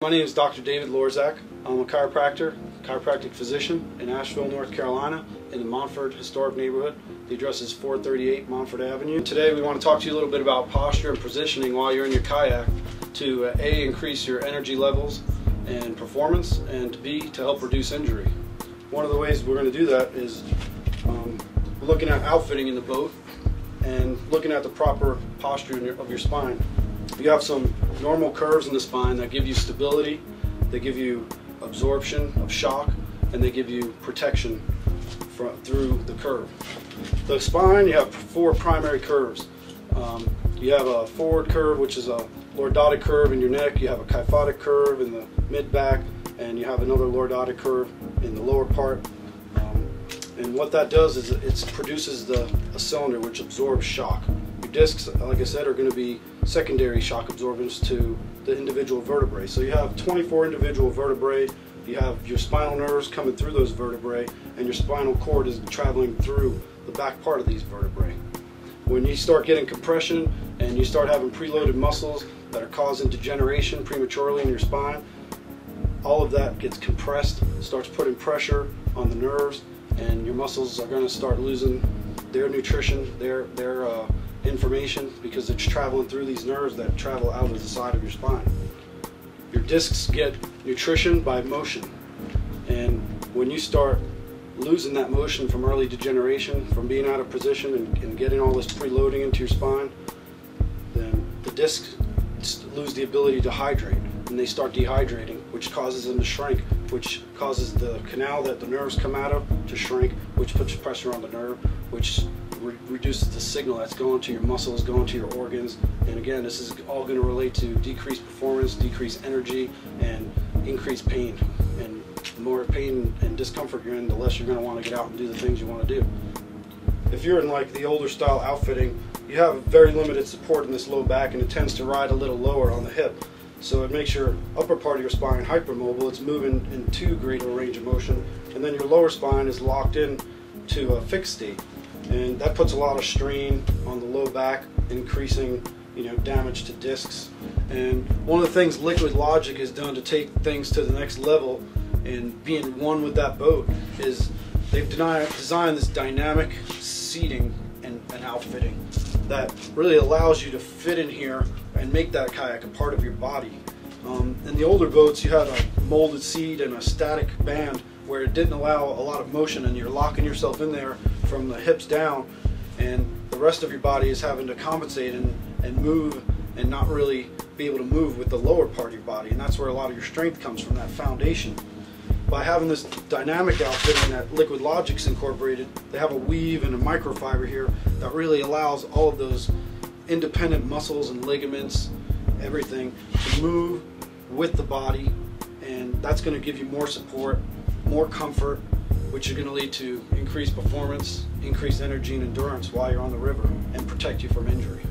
My name is Dr. David Lorzak. I'm a chiropractor, chiropractic physician in Asheville, North Carolina, in the Montford Historic Neighborhood. The address is 438 Montford Avenue. Today we want to talk to you a little bit about posture and positioning while you're in your kayak to A, increase your energy levels and performance, and B, to help reduce injury. One of the ways we're going to do that is looking at outfitting in the boat and looking at the proper posture of your spine. You have some normal curves in the spine that give you stability, they give you absorption of shock, and they give you protection through the curve. The spine, you have four primary curves. You have a forward curve, which is a lordotic curve in your neck. You have a kyphotic curve in the mid-back, and you have another lordotic curve in the lower part. And what that does is it produces a cylinder which absorbs shock. Your discs, like I said, are going to be secondary shock absorbers to the individual vertebrae. So you have 24 individual vertebrae, you have your spinal nerves coming through those vertebrae, and your spinal cord is traveling through the back part of these vertebrae. When you start getting compression and you start having preloaded muscles that are causing degeneration prematurely in your spine, all of that gets compressed, starts putting pressure on the nerves, and your muscles are going to start losing their nutrition, their information, because it's traveling through these nerves that travel out of the side of your spine. Your discs get nutrition by motion, and when you start losing that motion from early degeneration, from being out of position and getting all this preloading into your spine, then the discs lose the ability to hydrate, and they start dehydrating, which causes them to shrink, which causes the canal that the nerves come out of to shrink, which puts pressure on the nerve, which reduces the signal that's going to your muscles, going to your organs. And again, this is all going to relate to decreased performance, decreased energy, and increased pain. And the more pain and discomfort you're in, the less you're going to want to get out and do the things you want to do. If you're in like the older style outfitting, you have very limited support in this low back, and it tends to ride a little lower on the hip. So it makes your upper part of your spine hypermobile. It's moving in too great a range of motion, and then your lower spine is locked in to a fixed state. And that puts a lot of strain on the low back, increasing damage to discs. And one of the things Liquid Logic has done to take things to the next level and being one with that boat is they've designed this dynamic seating and outfitting that really allows you to fit in here and make that kayak a part of your body. In the older boats, you had a molded seat and a static band where it didn't allow a lot of motion, and you're locking yourself in there from the hips down, and the rest of your body is having to compensate and move and not really be able to move with the lower part of your body, and that's where a lot of your strength comes from, that foundation. By having this dynamic outfitting that Liquid Logic's incorporated, they have a weave and a microfiber here that really allows all of those independent muscles and ligaments, everything, to move with the body, and that's going to give you more support, more comfort, which is going to lead to increased performance, increased energy and endurance while you're on the river, and protect you from injury.